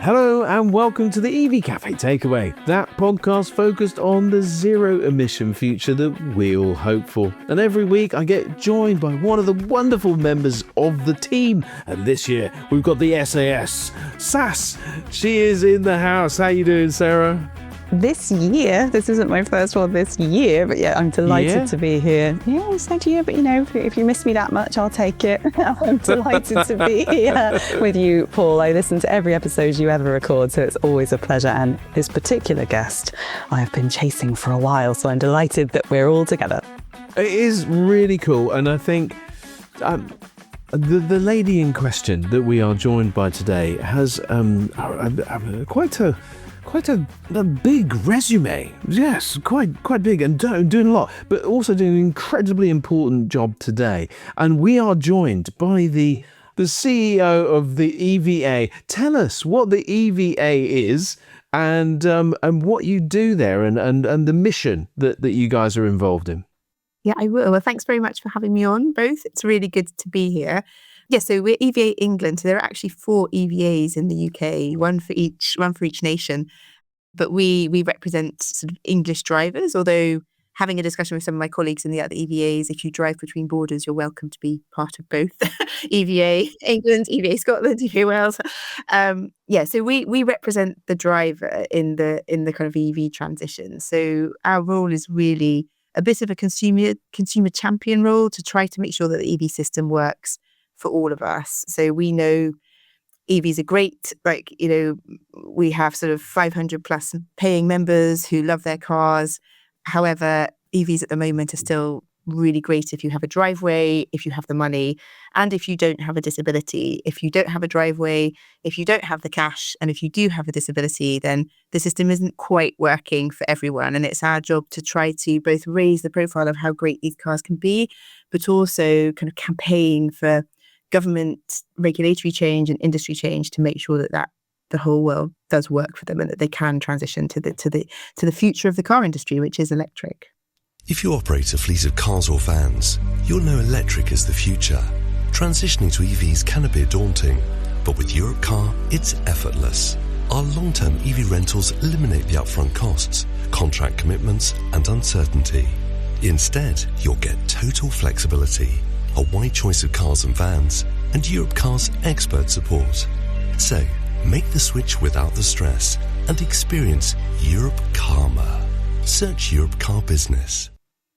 Hello and welcome to the EV Cafe Takeaway, that podcast focused on the zero emission future that we all hope for. And every week I get joined by one of the wonderful members of the team. And this year we've got the SAS, Sass. She is in the house. How you doing, Sarah? This isn't my first one this year, but yeah, I'm delighted to be here. Yeah, it's like year, but if you miss me that much, I'll take it. I'm delighted to be here with you, Paul. I listen to every episode you ever record, so it's always a pleasure. And this particular guest, I have been chasing for a while, so I'm delighted that we're all together. It is really cool, and I think the lady in question that we are joined by today has quite a big resume. Yes, quite big, and doing a lot, but also doing an incredibly important job today. And we are joined by the CEO of the EVA. Tell us what the EVA is and what you do there and the mission that you guys are involved in. Yeah, I will. Well, thanks very much for having me on, both. It's really good to be here. Yeah, so we're EVA England. So there are actually 4 EVAs in the UK, one for each nation. But we represent sort of English drivers, although having a discussion with some of my colleagues in the other EVAs, if you drive between borders, you're welcome to be part of both EVA England, EVA Scotland, EVA Wales. So we represent the driver in the kind of EV transition. So our role is really a bit of a consumer champion role to try to make sure that the EV system works for all of us. So we know EVs are great. We have sort of 500 plus paying members who love their cars. However, EVs at the moment are still really great if you have a driveway, if you have the money, and if you don't have a disability. If you don't have a driveway, if you don't have the cash, and if you do have a disability, then the system isn't quite working for everyone. And it's our job to try to both raise the profile of how great these cars can be, but also kind of campaign for government regulatory change and industry change to make sure that the whole world does work for them and that they can transition to the future of the car industry, which is electric. If you operate a fleet of cars or vans, you'll know electric is the future. Transitioning to EVs can appear daunting, but with Europcar, it's effortless. Our long-term EV rentals eliminate the upfront costs, contract commitments, and uncertainty. Instead, you'll get total flexibility, a wide choice of cars and vans, and Europcar's expert support. So, make the switch without the stress and experience Europe Karma. Search Europcar Business.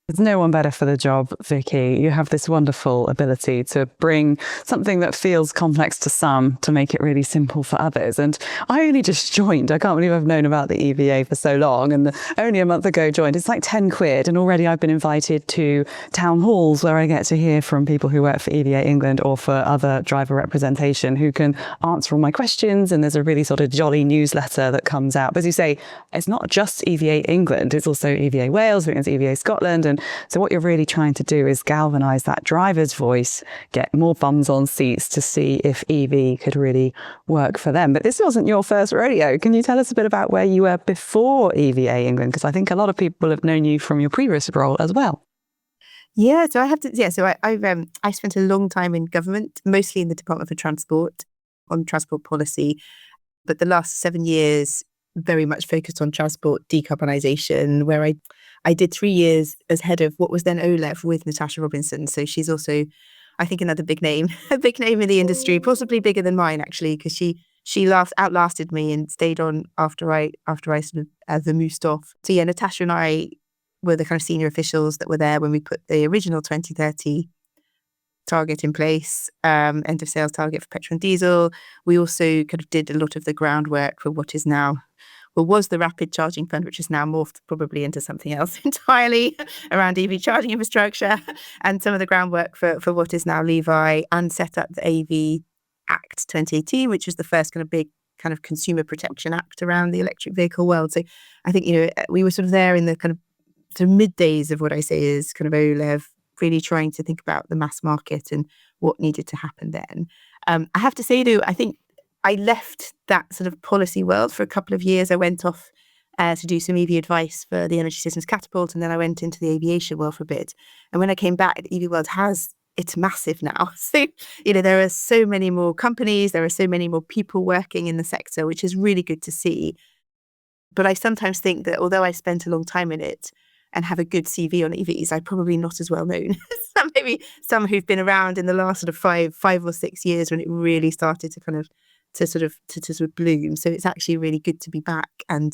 There's no one better for the job, Vicky. You have this wonderful ability to bring something that feels complex to some to make it really simple for others. And I only just joined. I can't believe I've known about the EVA for so long, and only a month ago joined. It's like 10 quid. And already I've been invited to town halls where I get to hear from people who work for EVA England or for other driver representation who can answer all my questions. And there's a really sort of jolly newsletter that comes out. But as you say, it's not just EVA England. It's also EVA Wales, it's EVA Scotland. And so what you're really trying to do is galvanise that driver's voice, get more bums on seats to see if EV could really work for them. But this wasn't your first rodeo. Can you tell us a bit about where you were before EVA England? Because I think a lot of people have known you from your previous role as well. Yeah, so I spent a long time in government, mostly in the Department for Transport, on transport policy. But the last 7 years, very much focused on transport decarbonisation, where I did 3 years as head of what was then OLEV with Natasha Robinson. So she's also, I think, another big name in the industry, possibly bigger than mine, actually, because she outlasted me and stayed on after I sort of vamoosed off. So yeah, Natasha and I were the kind of senior officials that were there when we put the original 2030 target in place, end of sales target for petrol and diesel. We also kind of did a lot of the groundwork for what is now, was the Rapid Charging Fund, which has now morphed probably into something else entirely around EV charging infrastructure, and some of the groundwork for what is now Levi, and set up the AV Act 2018, which was the first kind of big kind of consumer protection act around the electric vehicle world. So I think, we were sort of there in the kind of mid days of what I say is kind of OLEV, really trying to think about the mass market and what needed to happen then. I have to say, though, I think I left that sort of policy world for a couple of years. I went off to do some EV advice for the Energy Systems Catapult, and then I went into the aviation world for a bit. And when I came back, the EV world has it's massive now. So, there are so many more companies, there are so many more people working in the sector, which is really good to see. But I sometimes think that although I spent a long time in it and have a good CV on EVs, I'm probably not as well known as maybe some who've been around in the last sort of five or 6 years when it really started to sort of bloom. So it's actually really good to be back. And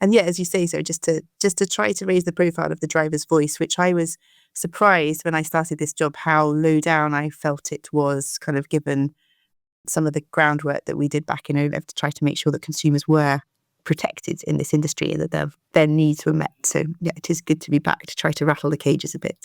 yeah, as you say, so just to try to raise the profile of the driver's voice, which I was surprised when I started this job, how low down I felt it was, kind of given some of the groundwork that we did back in OLEV to try to make sure that consumers were protected in this industry and that their needs were met. So yeah, it is good to be back to try to rattle the cages a bit.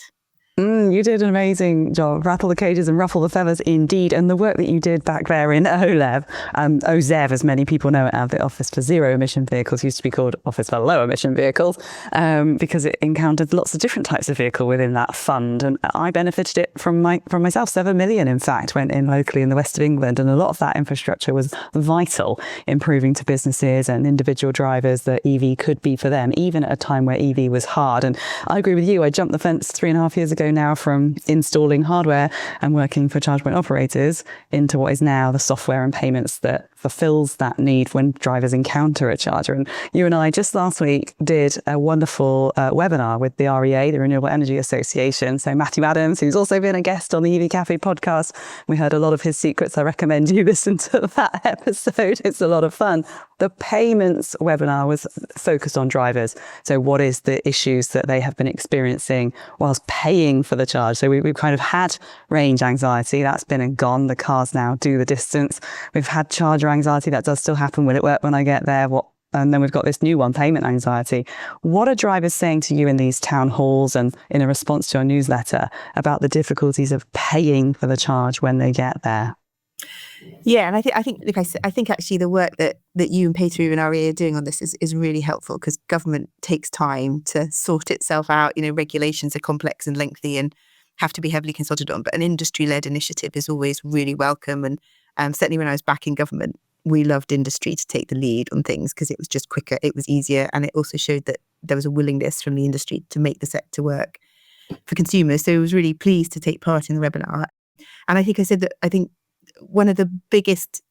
You did an amazing job. Rattle the cages and ruffle the feathers indeed. And the work that you did back there in OLEV, OZEV, as many people know it, the Office for Zero Emission Vehicles, used to be called Office for Low Emission Vehicles, because it encountered lots of different types of vehicle within that fund. And I benefited it from myself. 7 million, in fact, went in locally in the west of England. And a lot of that infrastructure was vital in proving to businesses and individual drivers that EV could be for them, even at a time where EV was hard. And I agree with you. I jumped the fence 3.5 years ago now from installing hardware and working for charge point operators into what is now the software and payments that fulfills that need when drivers encounter a charger. And you and I just last week did a wonderful webinar with the REA, the Renewable Energy Association. So Matthew Adams, who's also been a guest on the EV Cafe podcast, we heard a lot of his secrets. I recommend you listen to that episode. It's a lot of fun. The payments webinar was focused on drivers. So what is the issues that they have been experiencing whilst paying for the charge? So we've kind of had range anxiety. That's been and gone. The cars now do the distance. We've had charger anxiety. That does still happen. Will it work when I get there? And then we've got this new one, payment anxiety. What are drivers saying to you in these town halls and in a response to your newsletter about the difficulties of paying for the charge when they get there? Yeah, and I think, like I said, I think actually the work that you and Peter and REA are doing on this is really helpful, because government takes time to sort itself out. Regulations are complex and lengthy and have to be heavily consulted on. But an industry-led initiative is always really welcome. And certainly when I was back in government, we loved industry to take the lead on things because it was just quicker, it was easier, and it also showed that there was a willingness from the industry to make the sector work for consumers. So I was really pleased to take part in the webinar. And I think I said that I think one of the biggest,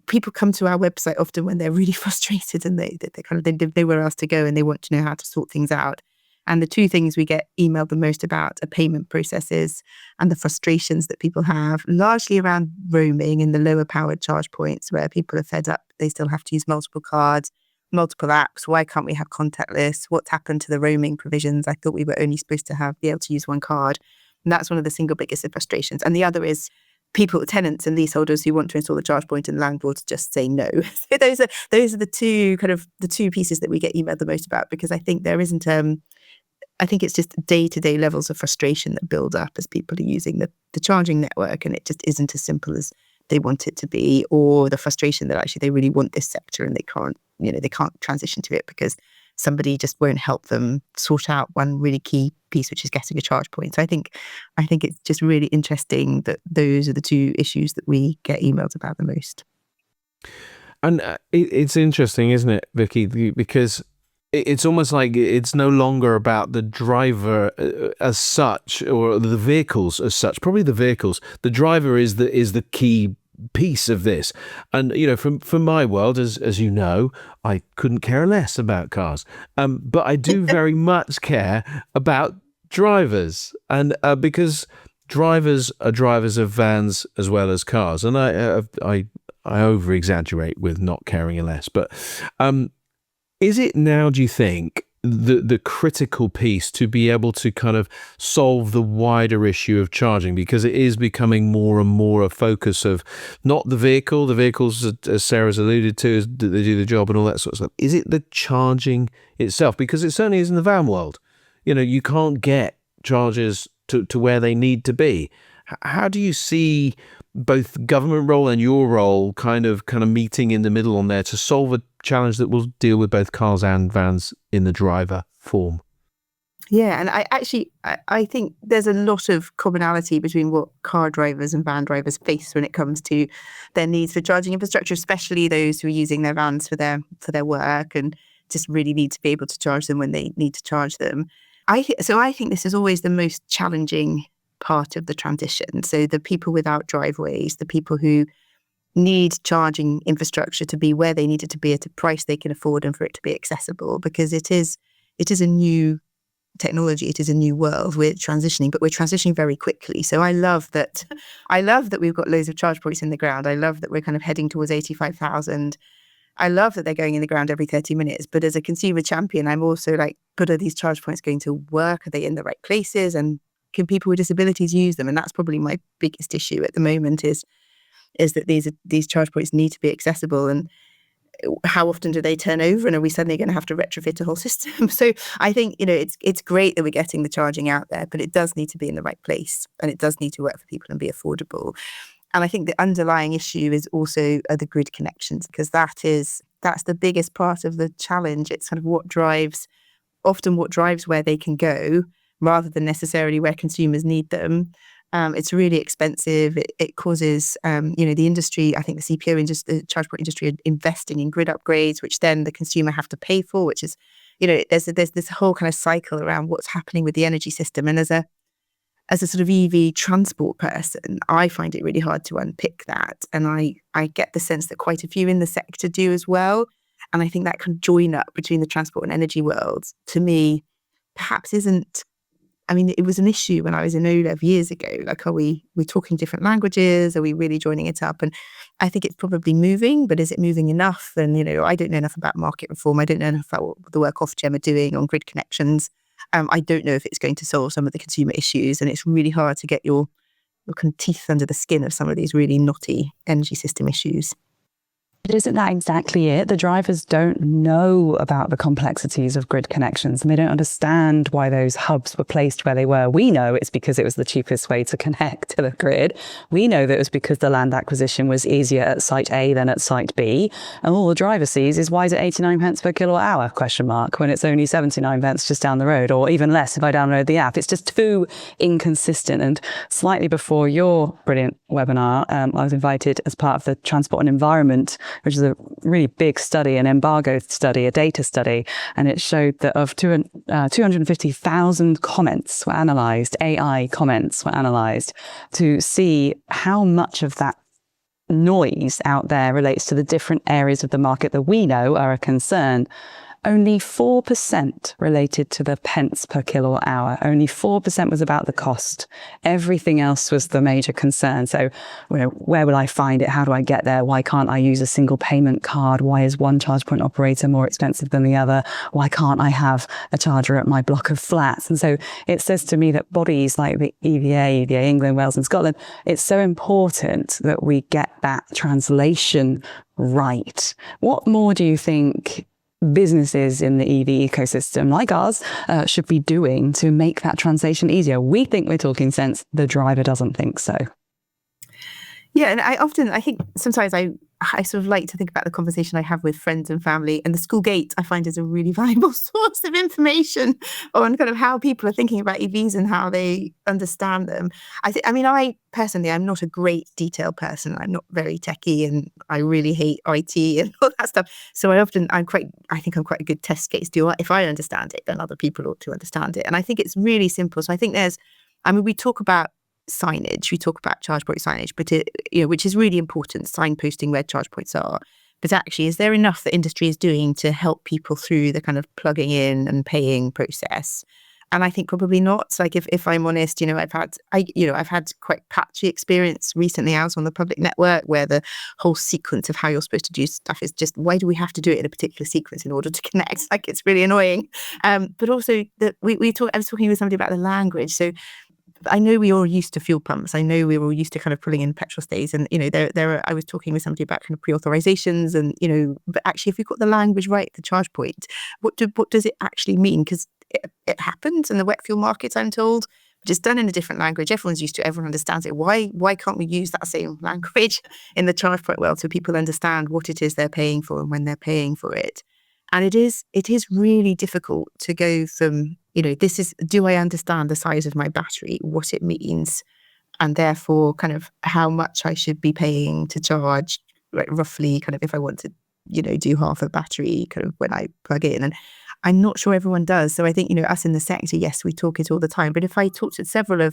people come to our website often when they're really frustrated and they were asked to go and they want to know how to sort things out. And the two things we get emailed the most about are payment processes and the frustrations that people have, largely around roaming in the lower powered charge points where people are fed up. They still have to use multiple cards, multiple apps. Why can't we have contactless? What's happened to the roaming provisions? I thought we were only supposed to be able to use one card. And that's one of the single biggest frustrations. And the other is people, tenants and leaseholders who want to install the charge point and landlords just say no. So those are the two pieces that we get emailed the most about, because I think there isn't I think it's just day-to-day levels of frustration that build up as people are using the charging network, and it just isn't as simple as they want it to be, or the frustration that actually they really want this sector and they can't transition to it because somebody just won't help them sort out one really key piece, which is getting a charge point. So I think it's just really interesting that those are the two issues that we get emailed about the most. And it's interesting, isn't it, Vicky? Because it's almost like it's no longer about the driver as such, or the vehicles as such. Probably the vehicles. The driver is the key piece of this. And from my world, as you know, I couldn't care less about cars, but I do very much care about drivers, and because drivers are drivers of vans as well as cars. And I over exaggerate with not caring less, but is it now, do you think, the critical piece to be able to kind of solve the wider issue of charging? Because it is becoming more and more a focus of not the vehicles, as Sarah's alluded to, that they do the job and all that sort of stuff. Is it the charging itself? Because it certainly is in the van world. You can't get chargers to where they need to be. How do you see both the government role and your role kind of meeting in the middle on there to solve a challenge that will deal with both cars and vans in the driver form? Yeah, and I think there's a lot of commonality between what car drivers and van drivers face when it comes to their needs for charging infrastructure, especially those who are using their vans for their work and just really need to be able to charge them when they need to charge them. I think this is always the most challenging part of the transition. So the people without driveways, the people who need charging infrastructure to be where they need it to be at a price they can afford and for it to be accessible, because it is a new technology, it is a new world. We're transitioning, but we're transitioning very quickly. So I love that we've got loads of charge points in the ground. I love that we're kind of heading towards 85,000. I love that they're going in the ground every 30 minutes. But as a consumer champion, I'm also like, but are these charge points going to work? Are they in the right places? And can people with disabilities use them? And that's probably my biggest issue at the moment is that these charge points need to be accessible, and how often do they turn over, and are we suddenly going to have to retrofit a whole system? So I think, it's great that we're getting the charging out there, but it does need to be in the right place, and it does need to work for people and be affordable. And I think the underlying issue is also the grid connections, because that's the biggest part of the challenge. It's kind of what drives where they can go rather than necessarily where consumers need them. It's really expensive. It causes, the industry, I think the CPO industry, the charge point industry, are investing in grid upgrades, which then the consumer have to pay for, which is, there's this whole kind of cycle around what's happening with the energy system. And as a sort of EV transport person, I find it really hard to unpick that. And I get the sense that quite a few in the sector do as well. And I think that kind of join up between the transport and energy worlds, to me, perhaps isn't. I mean, it was an issue when I was in OLEV years ago. Like, are we talking different languages? Are we really joining it up? And I think it's probably moving, but is it moving enough? And, I don't know enough about market reform. I don't know enough about what the work Ofgem are doing on grid connections. I don't know if it's going to solve some of the consumer issues. And it's really hard to get your kind of teeth under the skin of some of these really knotty energy system issues. But isn't that exactly it? The drivers don't know about the complexities of grid connections, and they don't understand why those hubs were placed where they were. We know it's because it was the cheapest way to connect to the grid. We know that it was because the land acquisition was easier at site A than at site B. And all the driver sees is, why is it 89 pence per kilowatt hour, when it's only 79 pence just down the road, or even less if I download the app. It's just too inconsistent. And slightly before your brilliant webinar, I was invited as part of the Transport and Environment, which is a really big study, an embargo study, a data study. And it showed that of 250,000 comments were analysed, AI comments were analysed, to see how much of that noise out there relates to the different areas of the market that we know are a concern. Only 4% related to the pence per kilowatt hour. Only 4% was about the cost. Everything else was the major concern. So, where will I find it? How do I get there? Why can't I use a single payment card? Why is one charge point operator more expensive than the other? Why can't I have a charger at my block of flats? And so it says to me that bodies like the EVA England, Wales and Scotland, it's so important that we get that translation right. What more do you think businesses in the EV ecosystem like ours should be doing to make that translation easier? We think we're talking sense. The driver doesn't think so. Yeah, and I think sometimes I sort of like to think about the conversation I have with friends and family, and the school gate I find is a really valuable source of information on kind of how people are thinking about EVs and how they understand them. I personally, I'm not a great detail person. I'm not very techie, and I really hate IT and all that stuff. So I think I'm quite a good test case. If I understand it, then other people ought to understand it. And I think it's really simple. So I think we talk about signage, we talk about charge point signage, but which is really important, signposting where charge points are. But actually, is there enough that industry is doing to help people through the kind of plugging in and paying process? And I think probably not. Like, if I'm honest, I've had quite patchy experience recently. I was on the public network where the whole sequence of how you're supposed to do stuff is just, why do we have to do it in a particular sequence in order to connect? Like, it's really annoying. But also I was talking with somebody about the language. So I know we all used to fuel pumps. I know we were all used to kind of pulling in petrol stays, and I was talking with somebody about kind of pre-authorizations, and but actually, if we've got the language right, the charge point, what does it actually mean? Because it happens in the wet fuel market, I'm told, but it's done in a different language. Everyone's used to it. Everyone understands it. Why can't we use that same language in the charge point world so people understand what it is they're paying for and when they're paying for it? And it is really difficult to go from, do I understand the size of my battery, what it means, and therefore kind of how much I should be paying to charge, like, roughly kind of if I want to, do half a battery kind of when I plug in. And I'm not sure everyone does. So I think, us in the sector, yes, we talk it all the time. But if I talk to several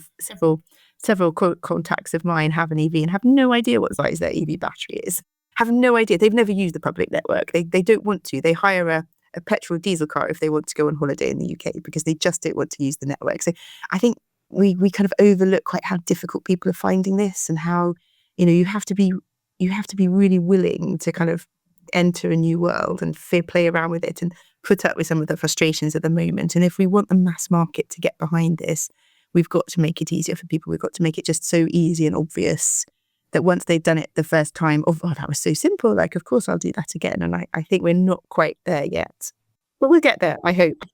contacts of mine have an EV and have no idea what size their EV battery is, have no idea. They've never used the public network. They don't want to. They hire a petrol diesel car if they want to go on holiday in the UK because they just don't want to use the network. So I think we kind of overlook quite how difficult people are finding this, and how, you have to be really willing to kind of enter a new world and play around with it and put up with some of the frustrations at the moment. And if we want the mass market to get behind this, we've got to make it easier for people. We've got to make it just so easy and obvious that once they've done it the first time, oh, that was so simple, like, of course I'll do that again. And I think we're not quite there yet. But we'll get there, I hope.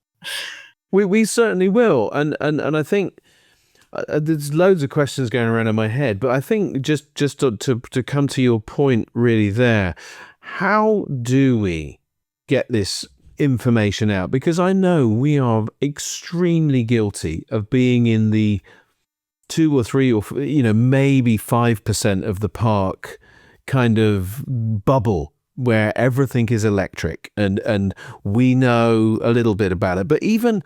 We certainly will. And I think there's loads of questions going around in my head, but I think just to come to your point really there, how do we get this information out? Because I know we are extremely guilty of being in the 2 or 3 or maybe 5% of the park kind of bubble where everything is electric and we know a little bit about it. But even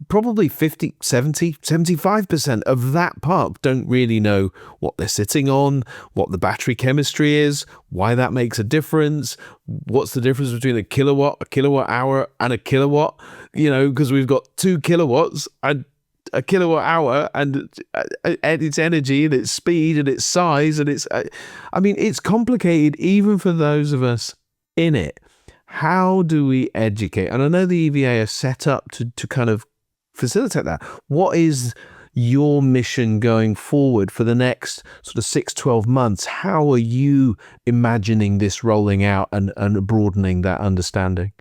probably 50, 70, 75% of that park don't really know what they're sitting on, what the battery chemistry is, why that makes a difference, what's the difference between a kilowatt hour, and a kilowatt, because we've got 2 kilowatts and a kilowatt hour and its energy and its speed and its size and it's complicated even for those of us in it. How do we educate? And I know the EVA are set up to kind of facilitate that. What is your mission going forward for the next sort of 6-12 months? How are you imagining this rolling out and broadening that understanding?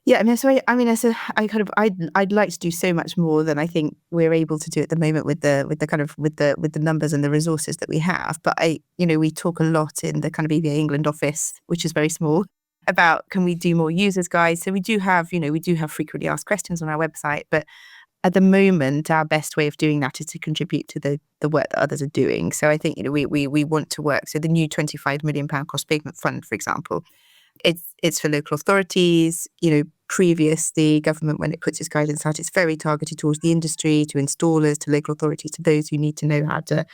Yeah, I'd like to do so much more than I think we're able to do at the moment with the numbers and the resources that we have. But we talk a lot in the kind of EVA England office, which is very small, about can we do more users guides? So we do have frequently asked questions on our website, but at the moment our best way of doing that is to contribute to the work that others are doing. So I think we want to work. So the new £25 million cost pavement fund, for example, it's for local authorities. Previously, government, when it puts its guidance out, it's very targeted towards the industry, to installers, to local authorities, to those who need to know how to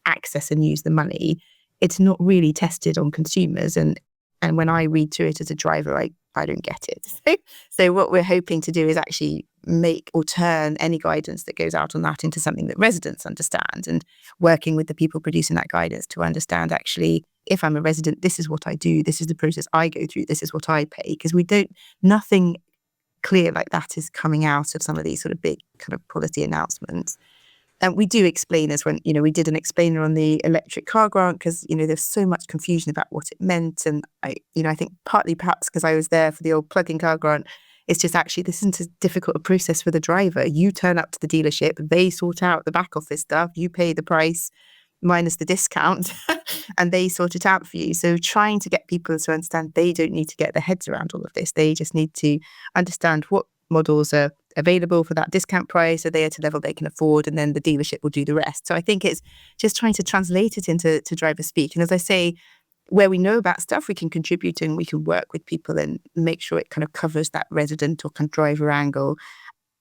access and use the money. It's not really tested on consumers. And when I read through it as a driver, I don't get it. So what we're hoping to do is actually make or turn any guidance that goes out on that into something that residents understand, and working with the people producing that guidance to understand, actually, if I'm a resident, this is what I do, this is the process I go through, this is what I pay. Because nothing clear like that is coming out of some of these sort of big kind of policy announcements. And we do explain, as when, we did an explainer on the electric car grant, because, there's so much confusion about what it meant. And I think partly perhaps because I was there for the old plug-in car grant, it's just actually, this isn't as difficult a process for the driver. You turn up to the dealership, they sort out the back office stuff, you pay the price minus the discount, and they sort it out for you. So trying to get people to understand they don't need to get their heads around all of this. They just need to understand what models are available for that discount price. Are they at a level they can afford? And then the dealership will do the rest. So I think it's just trying to translate it into driver speak. And as I say, where we know about stuff, we can contribute and we can work with people and make sure it kind of covers that resident or kind of driver angle.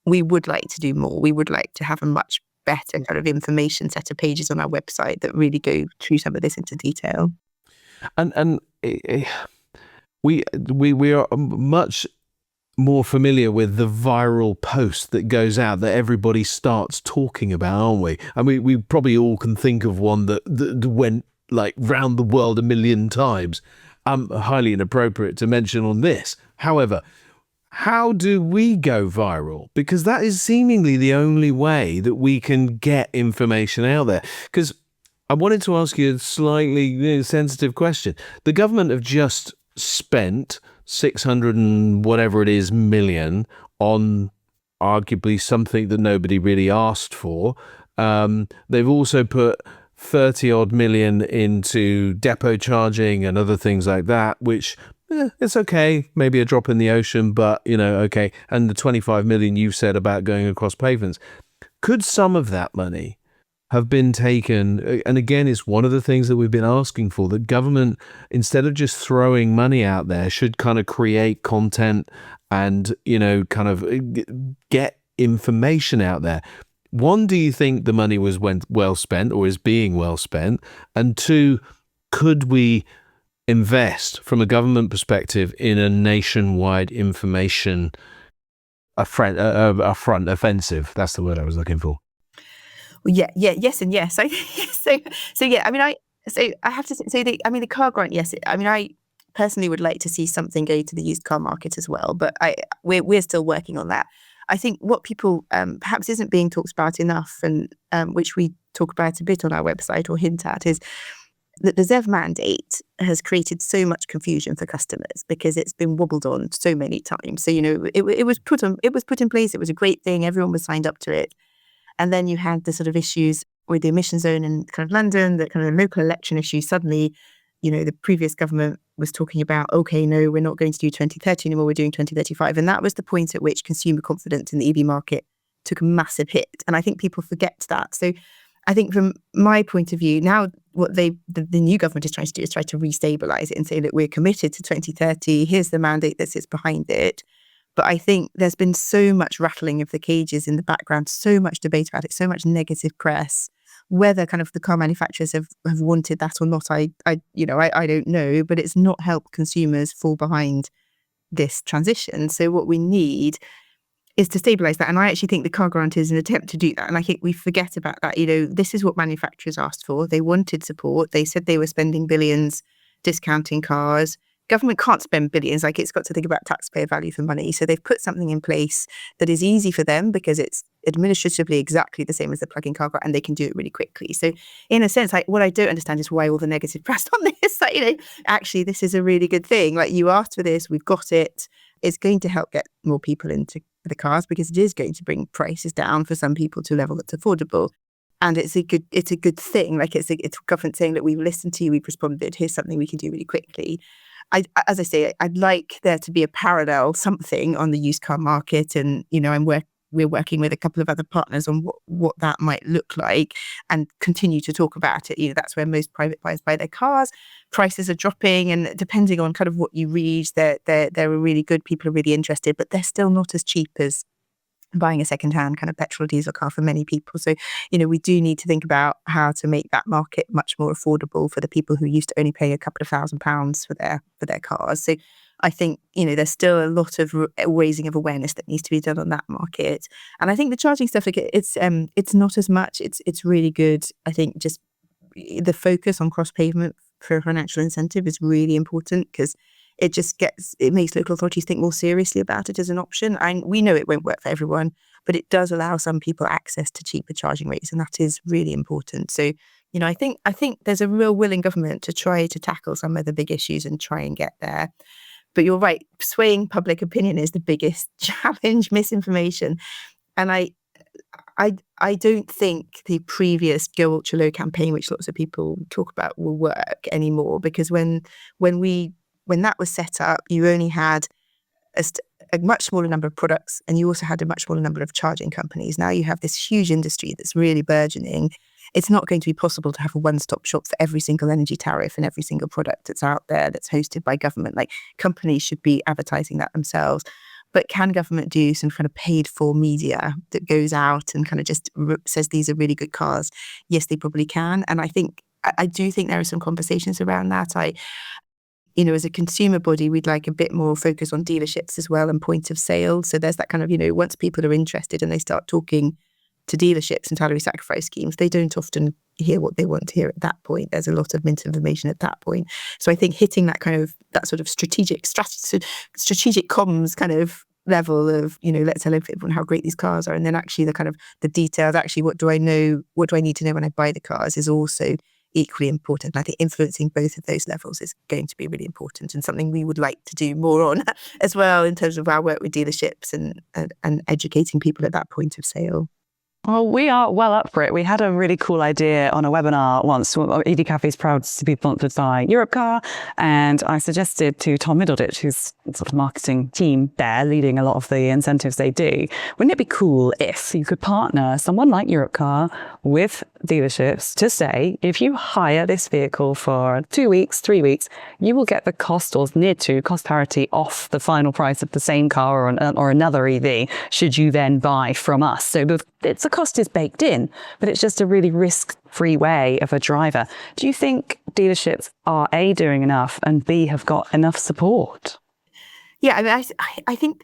We would like to do more. We would like to have a much better kind of information set of pages on our website that really go through some of this into detail. And we are much more familiar with the viral post that goes out that everybody starts talking about, aren't we? I mean, we probably all can think of one that went like round the world a million times. Highly inappropriate to mention on this. However, how do we go viral? Because that is seemingly the only way that we can get information out there. Because I wanted to ask you a slightly sensitive question. The government have just spent 600 and whatever it is million on arguably something that nobody really asked for. They've also put 30 odd million into depot charging and other things like that, which it's okay, maybe a drop in the ocean, but okay. And the 25 million you've said about going across pavements, could some of that money have been taken, and again, it's one of the things that we've been asking for, that government, instead of just throwing money out there, should kind of create content and, kind of get information out there. One, do you think the money was well spent or is being well spent? And two, could we invest from a government perspective in a nationwide information front offensive? That's the word I was looking for. Well, yes and yes. So yeah. I have to say the car grant. Yes, I personally would like to see something go to the used car market as well, but we're still working on that. I think what people perhaps isn't being talked about enough, and which we talk about a bit on our website or hint at, is that the ZEV mandate has created so much confusion for customers because it's been wobbled on so many times. So it was put in place. It was a great thing. Everyone was signed up to it. And then you had the sort of issues with the emission zone in kind of London, the kind of local election issue. Suddenly, the previous government was talking about, okay, no, we're not going to do 2030 anymore, we're doing 2035. And that was the point at which consumer confidence in the EV market took a massive hit. And I think people forget that. So I think from my point of view, now what the new government is trying to do is try to restabilize it and say that we're committed to 2030, here's the mandate that sits behind it. But I think there's been so much rattling of the cages in the background, so much debate about it, so much negative press. Whether kind of the car manufacturers have wanted that or not, I don't know, but it's not helped consumers fall behind this transition. So what we need is to stabilise that. And I actually think the car grant is an attempt to do that. And I think we forget about that. This is what manufacturers asked for. They wanted support. They said they were spending billions discounting cars. Government can't spend billions. It's got to think about taxpayer value for money. So they've put something in place that is easy for them because it's administratively exactly the same as the plug-in car grant, and they can do it really quickly. So in a sense, what I don't understand is why all the negative press on this. Actually, this is a really good thing. You asked for this, we've got it. It's going to help get more people into the cars because it is going to bring prices down for some people to a level that's affordable. And it's a good thing. It's government saying that we've listened to you, we've responded, here's something we can do really quickly. As I say, I'd like there to be a parallel something on the used car market, and we're working with a couple of other partners on what that might look like, and continue to talk about it. That's where most private buyers buy their cars. Prices are dropping, and depending on kind of what you read, they're really good. People are really interested, but they're still not as cheap as buying a second-hand kind of petrol diesel car for many people. So, we do need to think about how to make that market much more affordable for the people who used to only pay a couple of £1,000s for their cars. So I think, there's still a lot of raising of awareness that needs to be done on that market. And I think the charging stuff, it's not as much. It's really good. I think just the focus on cross-pavement for financial incentive is really important because it makes local authorities think more seriously about it as an option. And we know it won't work for everyone, but it does allow some people access to cheaper charging rates, and that is really important. So, I think there's a real will in government to try to tackle some of the big issues and try and get there. But you're right, swaying public opinion is the biggest challenge, misinformation. And I don't think the previous Go Ultra Low campaign, which lots of people talk about, will work anymore, because when that was set up, you only had a much smaller number of products, and you also had a much smaller number of charging companies. Now you have this huge industry that's really burgeoning. It's not going to be possible to have a one-stop shop for every single energy tariff and every single product that's out there that's hosted by government. Companies should be advertising that themselves. But can government do some kind of paid-for media that goes out and kind of just says these are really good cars? Yes, they probably can. And I do think there are some conversations around that. As a consumer body, we'd like a bit more focus on dealerships as well and point of sale. So there's that kind of, once people are interested and they start talking to dealerships and salary sacrifice schemes, they don't often hear what they want to hear at that point. There's a lot of misinformation at that point. So I think hitting that sort of strategic comms kind of level of, let's tell everyone how great these cars are. And then actually the details, actually, what do I need to know when I buy the cars is also equally important. And I think influencing both of those levels is going to be really important, and something we would like to do more on as well in terms of our work with dealerships and educating people at that point of sale. Well, we are well up for it. We had a really cool idea on a webinar once. EV Cafe is proud to be sponsored by Europcar. And I suggested to Tom Middleditch, who's sort of marketing team there, leading a lot of the incentives they do, wouldn't it be cool if you could partner someone like Europcar with dealerships to say, if you hire this vehicle for 2 weeks, 3 weeks, you will get the cost or near to cost parity off the final price of the same car or another EV, should you then buy from us. So the cost is baked in, but it's just a really risk-free way of a driver. Do you think dealerships are A, doing enough, and B, have got enough support? Yeah, I mean,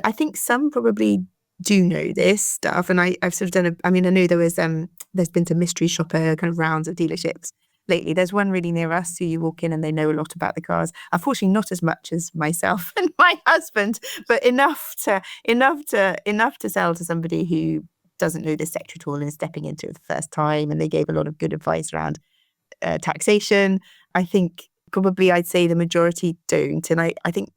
I think some probably do know this stuff, and I've sort of I know there's been some mystery shopper kind of rounds of dealerships lately. There's one really near us who you walk in and they know a lot about the cars. Unfortunately, not as much as myself and my husband, but enough to sell to somebody who doesn't know this sector at all and is stepping into it for the first time. And they gave a lot of good advice around taxation. I think probably I'd say the majority don't. And I think,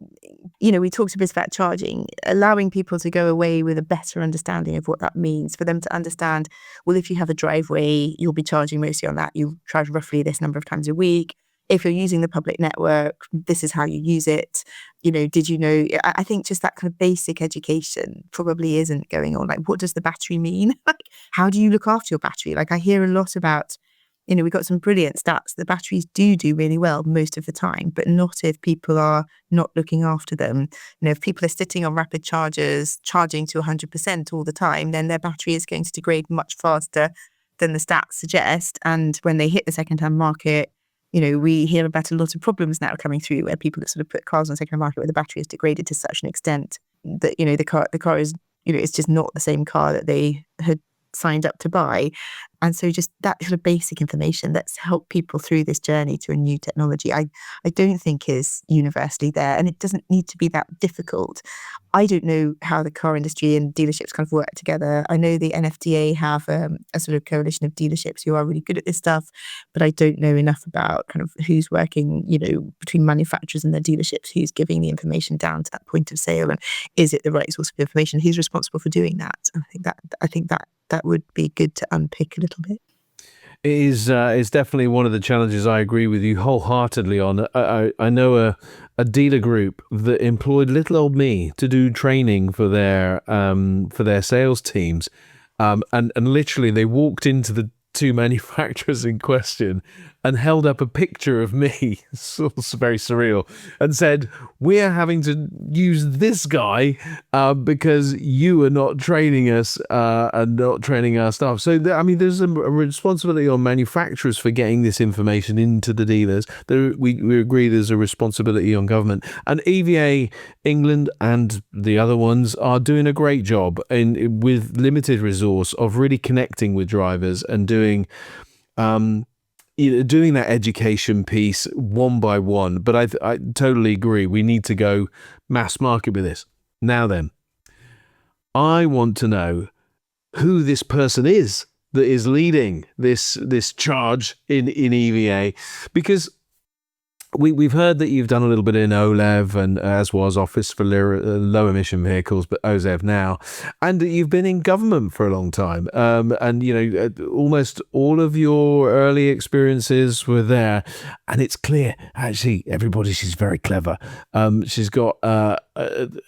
we talked a bit about charging, allowing people to go away with a better understanding of what that means, for them to understand, well, if you have a driveway, you'll be charging mostly on that. You charge roughly this number of times a week. If you're using the public network, this is how you use it. Did you know? I think just that kind of basic education probably isn't going on. Like, what does the battery mean? Like, how do you look after your battery? Like, I hear a lot about, we've got some brilliant stats. The batteries do really well most of the time, but not if people are not looking after them. If people are sitting on rapid chargers, charging to 100% all the time, then their battery is going to degrade much faster than the stats suggest. And when they hit the second-hand market, we hear about a lot of problems now coming through where people that sort of put cars on the second-hand market where the battery is degraded to such an extent that, the car is, it's just not the same car that they had signed up to buy. And so just that sort of basic information that's helped people through this journey to a new technology, I don't think is universally there, and it doesn't need to be that difficult. I don't know how the car industry and dealerships kind of work together. I know the NFDA have a sort of coalition of dealerships who are really good at this stuff, but I don't know enough about kind of who's working, between manufacturers and their dealerships, who's giving the information down to that point of sale, and is it the right source of information? Who's responsible for doing that? I think that would be good to unpick a little bit. It is definitely one of the challenges I agree with you wholeheartedly on. I know a dealer group that employed little old me to do training for their sales teams, and literally they walked into the two manufacturers in question and held up a picture of me, it's very surreal, and said, "We are having to use this guy because you are not training us and not training our staff." So, there's a responsibility on manufacturers for getting this information into the dealers. We agree there's a responsibility on government. And EVA England and the other ones are doing a great job with limited resource of really connecting with drivers and doing that education piece one by one. But I totally agree. We need to go mass market with this. Now then, I want to know who this person is that is leading this charge in EVA, because we've heard that you've done a little bit in OLEV, and as was Office for Low Emission Vehicles, but OZEV now, and you've been in government for a long time. And almost all of your early experiences were there, and it's clear actually she's very clever. She's got a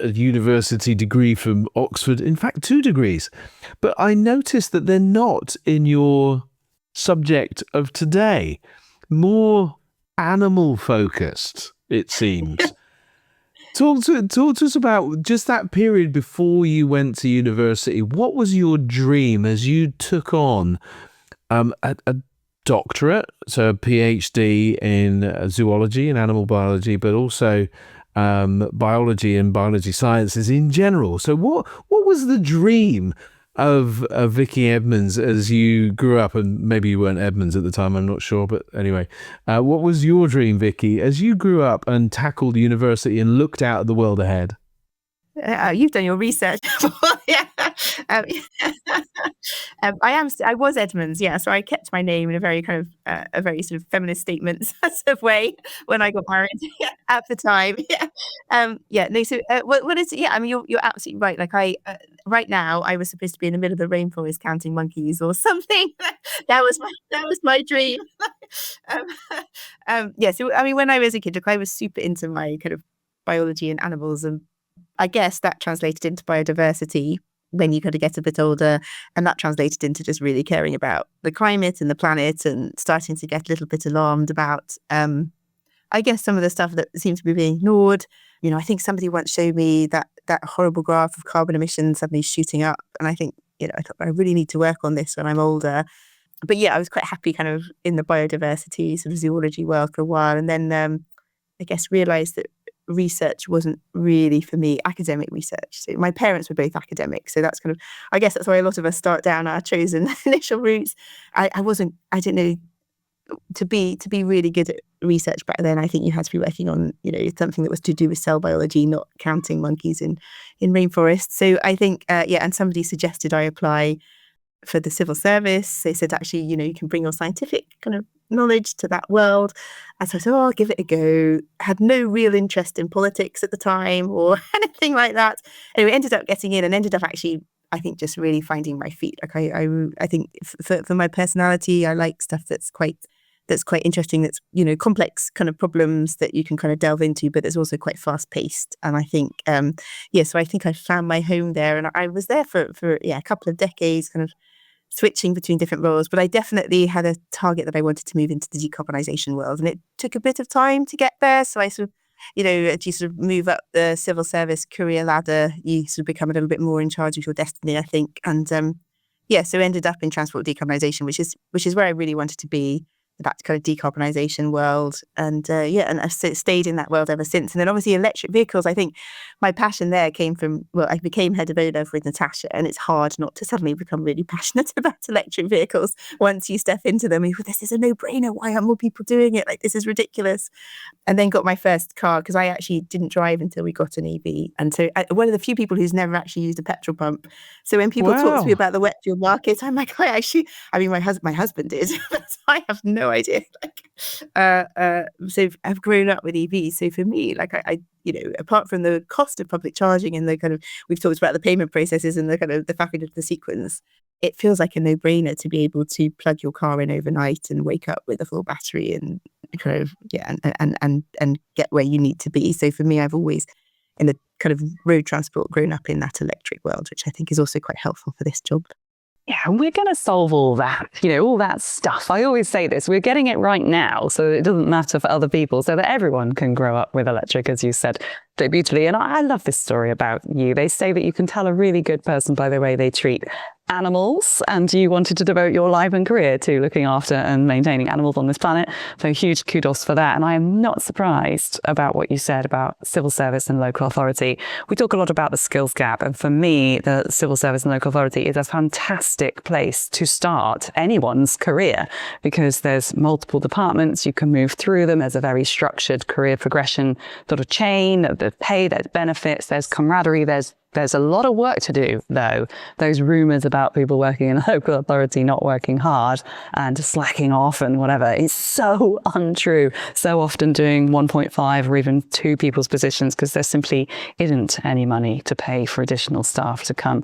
university degree from Oxford, in fact 2 degrees, but I noticed that they're not in your subject of today. More animal focused, it seems. Talk to us about just that period before you went to university. What was your dream as you took on a doctorate, so a PhD in zoology and animal biology, but also biology and biology sciences in general? So what was the dream of Vicky Edmonds as you grew up? And maybe you weren't Edmonds at the time, I'm not sure, but anyway, what was your dream, Vicky, as you grew up and tackled university and looked out at the world ahead? You've done your research. Yeah. I was Edmonds, yeah. So I kept my name in a very kind of a very sort of feminist statement sort of way when I got married at the time. Yeah. No. So what is? Yeah. You're absolutely right. Like right now I was supposed to be in the middle of the rainforest counting monkeys or something. That was my dream. um, yeah. So I mean, when I was a kid, look, I was super into my kind of biology and animals, and I guess that translated into biodiversity when you kind of get a bit older, and that translated into just really caring about the climate and the planet, and starting to get a little bit alarmed about, I guess, some of the stuff that seems to be being ignored. I think somebody once showed me that horrible graph of carbon emissions suddenly shooting up, and I think, I thought I really need to work on this when I'm older. But yeah, I was quite happy kind of in the biodiversity sort of zoology world for a while, and then I guess realised that research wasn't really for me, academic research. So my parents were both academics, so that's kind of, I guess that's why a lot of us start down our chosen initial routes. I didn't know, to be really good at research back then, I think you had to be working on, something that was to do with cell biology, not counting monkeys in rainforests. So I think, and somebody suggested I apply for the civil service. They said, actually, you can bring your scientific kind of knowledge to that world. And so I said, I'll give it a go. Had no real interest in politics at the time or anything like that. Anyway, ended up getting in and ended up actually, I think, just really finding my feet. Like I think for my personality, I like stuff that's quite interesting, that's, complex kind of problems that you can kind of delve into, but it's also quite fast paced. And I think, so I think I found my home there, and I was there for a couple of decades, kind of switching between different roles. But I definitely had a target that I wanted to move into the decarbonisation world, and it took a bit of time to get there. So I sort of, as you sort of move up the civil service career ladder, you sort of become a little bit more in charge of your destiny, I think. And so ended up in transport decarbonisation, which is where I really wanted to be, that kind of decarbonisation world. And and I've stayed in that world ever since. And then obviously electric vehicles, I think my passion there came from, I became head of OLEV with Natasha, and it's hard not to suddenly become really passionate about electric vehicles once you step into them. This is a no-brainer. Why aren't more people doing it? Like, this is ridiculous. And then got my first car, because I actually didn't drive until we got an EV. And so one of the few people who's never actually used a petrol pump. So when people talk to me about the wet fuel market, I'm like, my husband did, but I have no idea. So I've grown up with EVs. So for me, like I apart from the cost of public charging and the kind of, we've talked about the payment processes and the kind of the fact of the sequence, it feels like a no-brainer to be able to plug your car in overnight and wake up with a full battery and kind of and get where you need to be. So for me, I've always, in the kind of road transport, grown up in that electric world, which I think is also quite helpful for this job. Yeah, and we're going to solve all that, all that stuff. I always say this, we're getting it right now so it doesn't matter for other people, so that everyone can grow up with electric, as you said so beautifully. And I love this story about you. They say that you can tell a really good person by the way they treat animals, and you wanted to devote your life and career to looking after and maintaining animals on this planet. So huge kudos for that. And I am not surprised about what you said about civil service and local authority. We talk a lot about the skills gap, and for me, the civil service and local authority is a fantastic place to start anyone's career, because there's multiple departments, you can move through them. There's a very structured career progression sort of chain, there's pay, there's benefits, there's camaraderie, there's a lot of work to do, though. Those rumours about people working in local authority not working hard and slacking off and whatever, it's so untrue. So often doing 1.5 or even 2 people's positions, because there simply isn't any money to pay for additional staff to come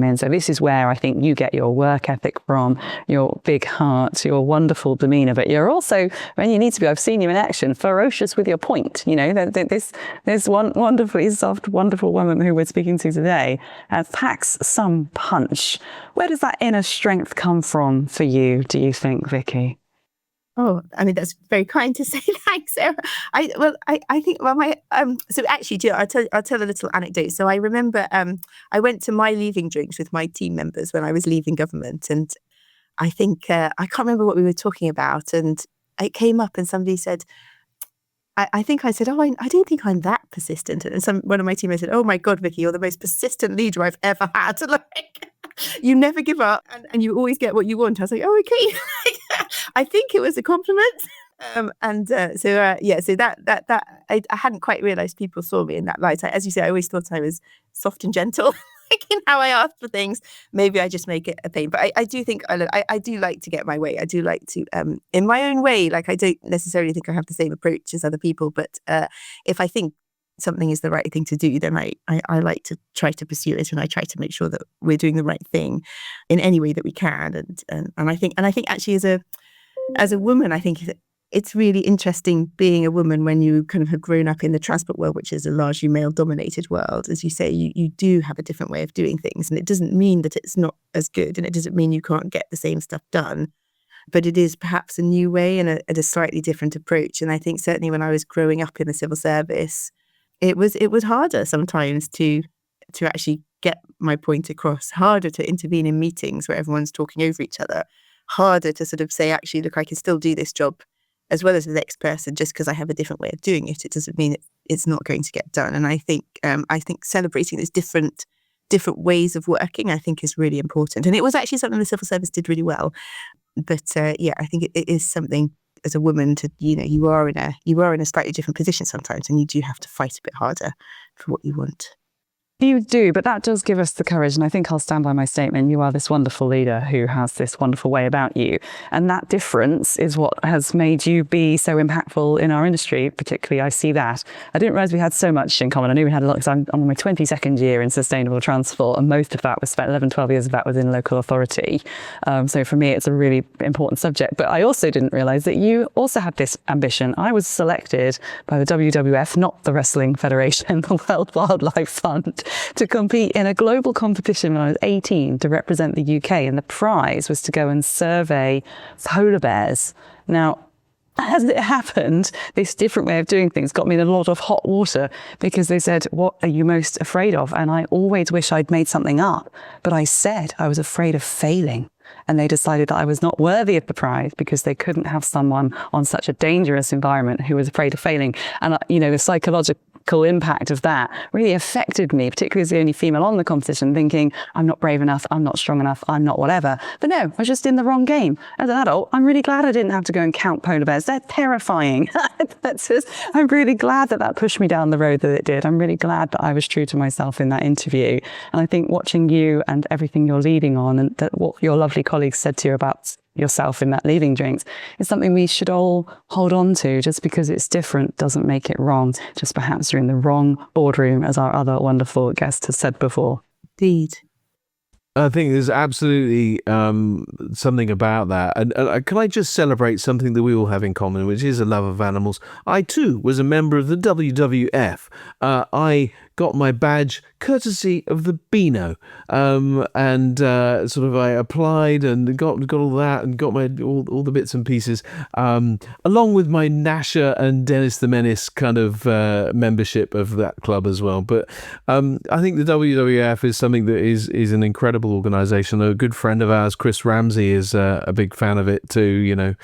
in. So this is where I think you get your work ethic from, your big heart, your wonderful demeanour, but you're also, when you need to be, I've seen you in action, ferocious with your point. There's one wonderfully soft, wonderful woman who we're speaking to today packs some punch. Where does that inner strength come from for you, do you think, Vicky? Oh, I mean, that's very kind to say. Thanks, Sarah. I think, so actually, I'll tell a little anecdote. So I remember I went to my leaving drinks with my team members when I was leaving government, and I think I can't remember what we were talking about, and it came up and somebody said, I think I said, I don't think I'm that persistent. And one of my teammates said, oh my God, Vicky, you're the most persistent leader I've ever had. Like, you never give up and you always get what you want. I was like, oh, okay. I think it was a compliment. So that I hadn't quite realised people saw me in that light. As you say, I always thought I was soft and gentle. In how I ask for things. Maybe I just make it a pain, but I do think I do like to get my way. I do like to in my own way. Like, I don't necessarily think I have the same approach as other people, but if I think something is the right thing to do, then I like to try to pursue it, and I try to make sure that we're doing the right thing in any way that we can. And I think actually as a woman, I think it's really interesting being a woman when you kind of have grown up in the transport world, which is a largely male-dominated world. As you say, you do have a different way of doing things, and it doesn't mean that it's not as good, and it doesn't mean you can't get the same stuff done. But it is perhaps a new way and a slightly different approach. And I think certainly when I was growing up in the civil service, it was harder sometimes to actually get my point across, harder to intervene in meetings where everyone's talking over each other, harder to sort of say, actually, look, I can still do this job as well as the next person. Just because I have a different way of doing it, it doesn't mean it's not going to get done. And I think celebrating these different ways of working, I think, is really important. And it was actually something the civil service did really well. But I think it is something as a woman to, you are in a slightly different position sometimes, and you do have to fight a bit harder for what you want. You do, but that does give us the courage, and I think I'll stand by my statement. You are this wonderful leader who has this wonderful way about you, and that difference is what has made you be so impactful in our industry. Particularly, I see that. I didn't realise we had so much in common. I knew we had a lot, because I'm on my 22nd year in sustainable transport, and most of that was spent, 11, 12 years of that was in local authority. So for me, it's a really important subject. But I also didn't realise that you also had this ambition. I was selected by the WWF, not the Wrestling Federation, the World Wildlife Fund, to compete in a global competition when I was 18 to represent the UK, and the prize was to go and survey polar bears. Now, as it happened, this different way of doing things got me in a lot of hot water, because they said, what are you most afraid of? And I always wish I'd made something up, but I said I was afraid of failing. And they decided that I was not worthy of the prize because they couldn't have someone on such a dangerous environment who was afraid of failing. And, the psychological impact of that really affected me, particularly as the only female on the competition, thinking, I'm not brave enough, I'm not strong enough, I'm not whatever. But no, I was just in the wrong game. As an adult, I'm really glad I didn't have to go and count polar bears. They're terrifying. I'm really glad that pushed me down the road that it did. I'm really glad that I was true to myself in that interview. And I think watching you and everything you're leading on, and that what your lovely colleagues said to you about yourself in that leaving drinks, is something we should all hold on to. Just because it's different doesn't make it wrong. Just perhaps you're in the wrong boardroom, as our other wonderful guest has said before. Indeed. I think there's absolutely something about that. And can I just celebrate something that we all have in common, which is a love of animals? I too was a member of the WWF. I got my badge courtesy of the Beano, and I applied and got all that, and got my all the bits and pieces, along with my Nasher and Dennis the Menace kind of membership of that club as well. But I think the WWF is something that is an incredible organisation. A good friend of ours, Chris Ramsey, is a big fan of it too.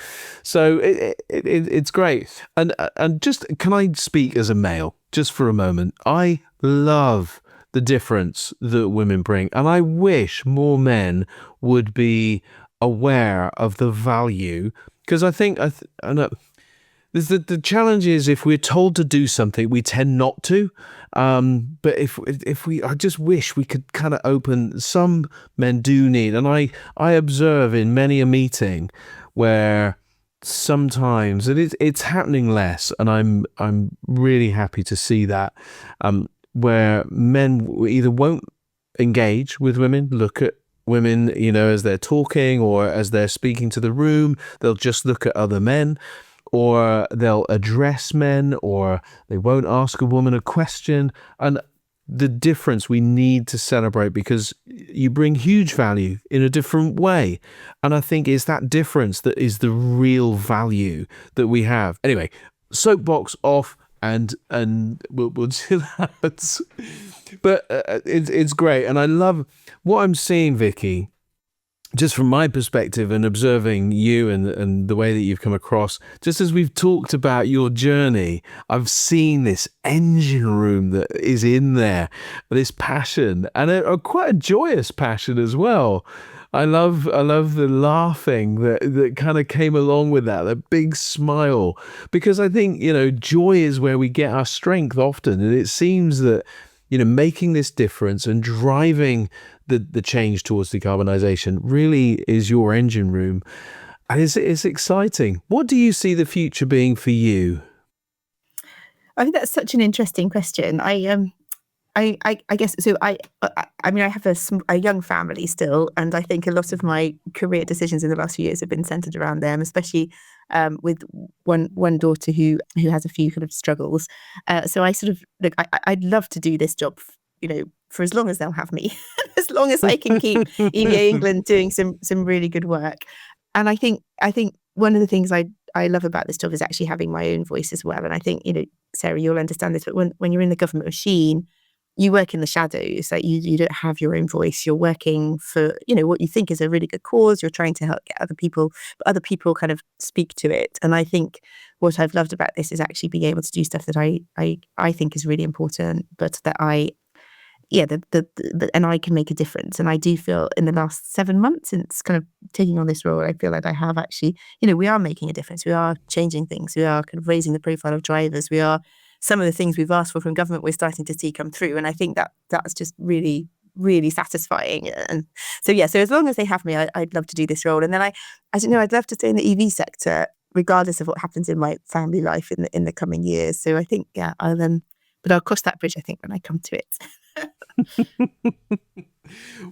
So it's great. And just, can I speak as a male just for a moment? I love the difference that women bring, and I wish more men would be aware of the value, because I think I know the challenge is, if we're told to do something, we tend not to. But if we, I just wish we could kind of open. Some men do need, and I observe in many a meeting where sometimes it's happening less, and I'm really happy to see that, where men either won't engage with women, look at women, as they're talking or as they're speaking to the room. They'll just look at other men, or they'll address men, or they won't ask a woman a question. And the difference we need to celebrate, because you bring huge value in a different way. And I think it's that difference that is the real value that we have. Anyway, soapbox off, and we'll see that. But it's great. And I love what I'm seeing, Vicky, just from my perspective and observing you and the way that you've come across. Just as we've talked about your journey, I've seen this engine room that is in there, this passion, and quite a joyous passion as well. I love the laughing that kind of came along with that big smile, because I think, joy is where we get our strength often. And it seems that, making this difference and driving the change towards decarbonisation really is your engine room. And it's exciting. What do you see the future being for you? I think that's such an interesting question. I guess so. I mean, I have a young family still, and I think a lot of my career decisions in the last few years have been centered around them, especially with one daughter who has a few kind of struggles. So I sort of look. I'd love to do this job, for as long as they'll have me, as long as I can keep EVA England doing some really good work. And I think one of the things I love about this job is actually having my own voice as well. And I think, Sarah, you'll understand this, but when you're in the government machine, you work in the shadows. Like you don't have your own voice. You're working for, what you think is a really good cause. You're trying to help get other people, but other people kind of speak to it. And I think what I've loved about this is actually being able to do stuff that I think is really important, but that and I can make a difference. And I do feel in the last 7 months since kind of taking on this role, I feel like I have actually, we are making a difference. We are changing things. We are kind of raising the profile of drivers. We are, some of the things we've asked for from government, we're starting to see come through. And I think that's just really, really satisfying. And so as long as they have me, I'd love to do this role. And then I don't know, I'd love to stay in the EV sector, regardless of what happens in my family life in the coming years. So I think, but I'll cross that bridge, I think, when I come to it.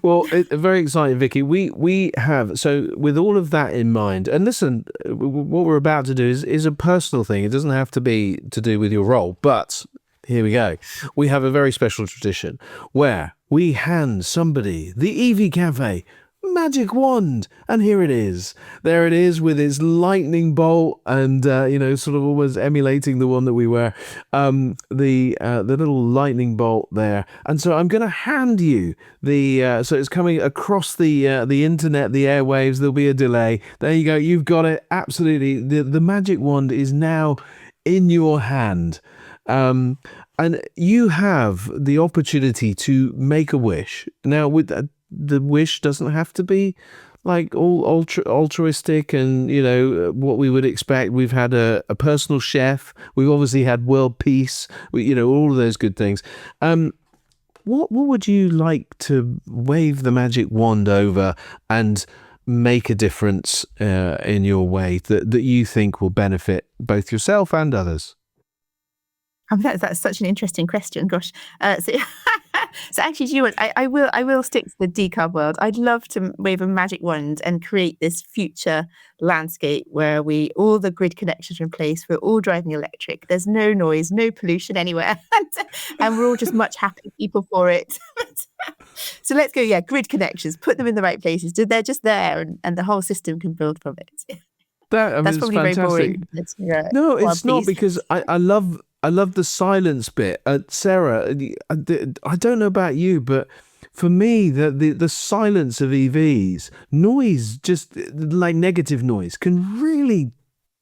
Well, very exciting, Vicky. We have, so with all of that in mind, and listen, what we're about to do is a personal thing. It doesn't have to be to do with your role, but here we go. We have a very special tradition where we hand somebody the EV Cafe magic wand, and here it is. There it is with its lightning bolt, and sort of almost emulating the one that we wear, the little lightning bolt there. And so I'm going to hand you the. So it's coming across the internet, the airwaves. There'll be a delay. There you go. You've got it. Absolutely. The magic wand is now in your hand. And you have the opportunity to make a wish. Now, with the wish doesn't have to be like all altruistic and, what we would expect. We've had a personal chef. We've obviously had world peace, all of those good things. What would you like to wave the magic wand over and make a difference in your way that you think will benefit both yourself and others? That's such an interesting question. Gosh. So actually, do you know what? I will stick to the decarb world. I'd love to wave a magic wand and create this future landscape where all the grid connections are in place. We're all driving electric. There's no noise, no pollution anywhere. And we're all just much happier people for it. So let's go, grid connections, put them in the right places. They're just there and the whole system can build from it. That's probably fantastic. Very boring. No, it's not, because I love the silence bit. Sarah, I don't know about you, but for me, the silence of EVs, noise, just like negative noise, can really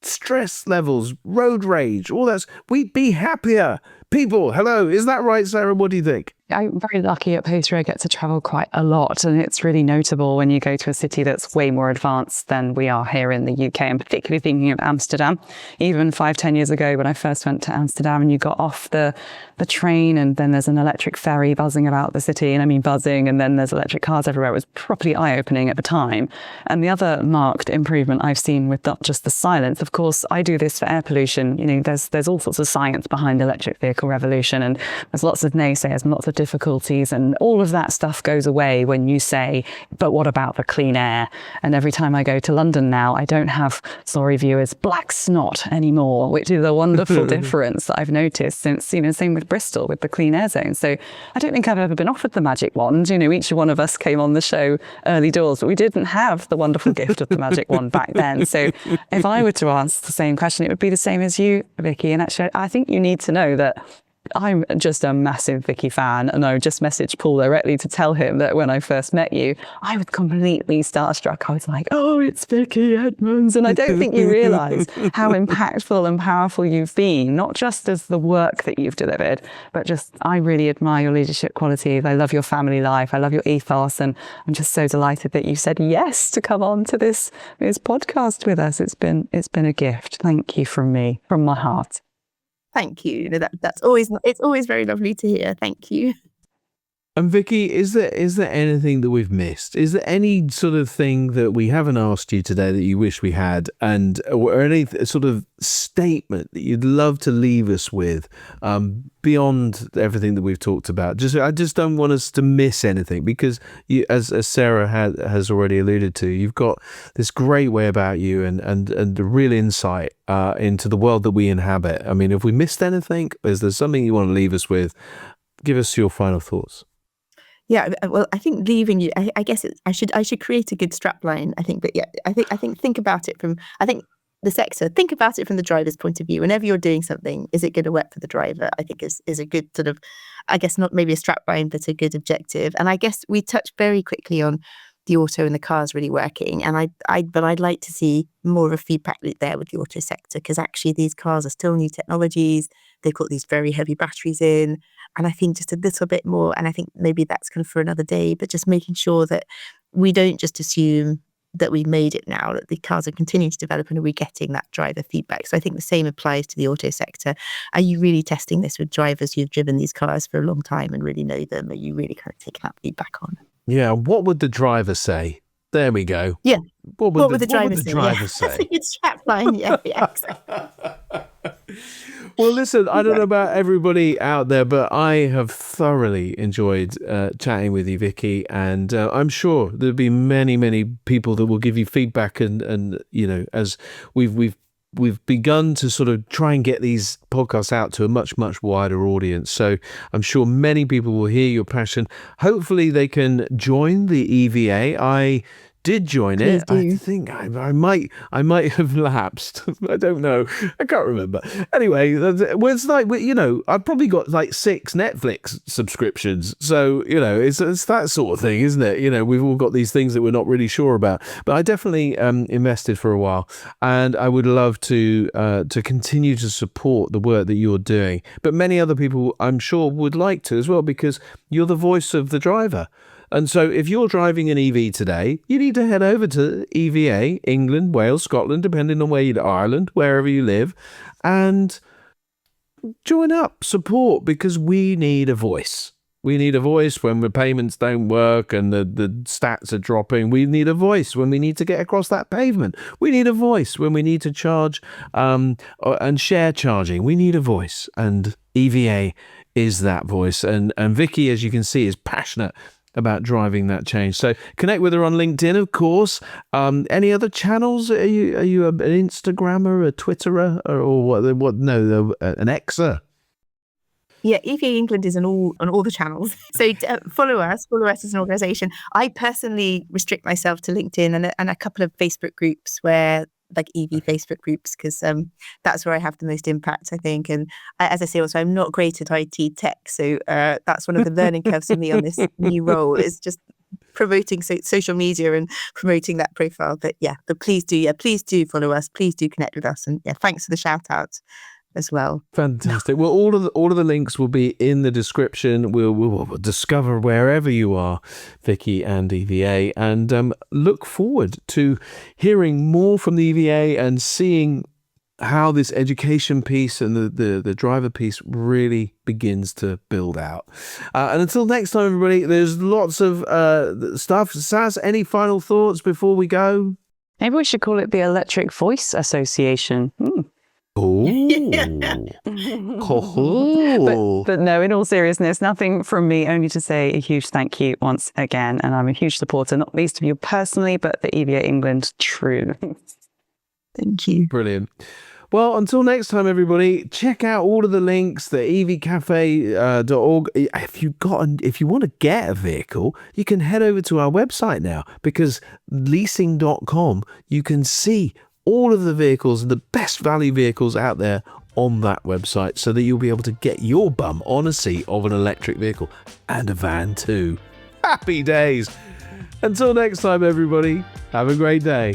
stress levels, road rage, all that. We'd be happier people. Hello, is that right, Sarah? What do you think? I'm very lucky at Poster. I get to travel quite a lot, and it's really notable when you go to a city that's way more advanced than we are here in the UK. I'm particularly thinking of Amsterdam. Even 5-10 years ago, when I first went to Amsterdam, and you got off the train, and then there's an electric ferry buzzing about the city, and I mean buzzing, and then there's electric cars everywhere. It was properly eye-opening at the time. And the other marked improvement I've seen with not just the silence, of course, I do this for air pollution. There's all sorts of science behind the electric vehicle revolution, and there's lots of naysayers and lots of difficulties, and all of that stuff goes away when you say, but what about the clean air? And every time I go to London now, I don't have, sorry viewers, black snot anymore, which is a wonderful difference that I've noticed since, same with Bristol with the clean air zone. So I don't think I've ever been offered the magic wand. Each one of us came on the show early doors, but we didn't have the wonderful gift of the magic wand back then. So if I were to ask the same question, it would be the same as you, Vicky. And actually, I think you need to know that I'm just a massive Vicky fan, and I just messaged Paul directly to tell him that when I first met you, I was completely starstruck. I was like, oh, it's Vicky Edmonds. And I don't think you realise how impactful and powerful you've been, not just as the work that you've delivered, but just, I really admire your leadership qualities. I love your family life. I love your ethos. And I'm just so delighted that you said yes to come on to this podcast with us. It's been a gift. Thank you from me, from my heart. Thank you. It's always very lovely to hear. Thank you. And Vicky, is there anything that we've missed? Is there any sort of thing that we haven't asked you today that you wish we had, or any sort of statement that you'd love to leave us with, beyond everything that we've talked about? I just don't want us to miss anything, because you, as Sarah has already alluded to, you've got this great way about you and a real insight into the world that we inhabit. I mean, if we missed anything, is there something you want to leave us with? Give us your final thoughts. Yeah, well, I think leaving you, I guess I should create a good strapline. I think, but yeah, I think about it from, the sector, think about it from the driver's point of view. Whenever you're doing something, is it going to work for the driver? I think is a good sort of, I guess not maybe a strapline, but a good objective. And I guess we touched very quickly on the auto and the cars really working. And I'd like to see more of a feedback loop there with the auto sector, because actually these cars are still new technologies. They've got these very heavy batteries in. And I think just a little bit more, and I think maybe that's kind of for another day, but just making sure that we don't just assume that we made it now, that the cars are continuing to develop and are we getting that driver feedback. So I think the same applies to the auto sector. Are you really testing this with drivers who've driven these cars for a long time and really know them? Are you really kind of taking that feedback on? Yeah, what would the driver say? There we go. Yeah. What would the driver say? That's a good strapline. Yeah, exactly. Well, listen, I don't know about everybody out there, but I have thoroughly enjoyed chatting with you, Vicky, and I'm sure there'll be many, many people that will give you feedback, and you know, as we've begun to sort of try and get these podcasts out to a much, much wider audience. So I'm sure many people will hear your passion. Hopefully they can join the EVA. I did join Please it. do. I think I might have lapsed. I don't know. I can't remember. Anyway, it's like, you know, I've probably got like 6 Netflix subscriptions. So, you know, it's that sort of thing, isn't it? You know, we've all got these things that we're not really sure about. But I definitely invested for a while, and I would love to continue to support the work that you're doing. But many other people, I'm sure, would like to as well, because you're the voice of the driver. And so if you're driving an EV today, you need to head over to EVA, England, Wales, Scotland, depending on where you live, Ireland, wherever you live, and join up, support, because we need a voice. We need a voice when the payments don't work and the stats are dropping. We need a voice when we need to get across that pavement. We need a voice when we need to charge and share charging. We need a voice, and EVA is that voice. And Vicky, as you can see, is passionate about driving that change. So connect with her on LinkedIn, of course. Any other channels? Are you an Instagrammer, a Twitterer, or what? No, an Xer? Yeah, EVA England is on all the channels. So follow us as an organisation. I personally restrict myself to LinkedIn and a couple of Facebook groups, where like EV Facebook groups, because that's where I have the most impact, I think. And as I say, also, I'm not great at IT tech, so that's one of the learning curves for me on this new role, is just promoting social media and promoting that profile. But please do follow us, please do connect with us, and thanks for the shout out as well. Fantastic. Well, all of the links will be in the description. We'll discover wherever you are, Vicky and EVA, and look forward to hearing more from the EVA and seeing how this education piece and the driver piece really begins to build out. And until next time, everybody, there's lots of stuff. Saz, any final thoughts before we go? Maybe we should call it the Electric Voice Association. Oh. But no, in all seriousness, nothing from me, only to say a huge thank you once again. And I'm a huge supporter, not least of you personally, but the EVA England true. Thank you. Brilliant. Well, until next time, everybody, check out all of the links, the evcafe.org. If you want to get a vehicle, you can head over to our website now, because leasing.com, you can see all of the vehicles, the best value vehicles out there on that website, so that you'll be able to get your bum on a seat of an electric vehicle, and a van too. Happy days. Until next time, everybody, have a great day.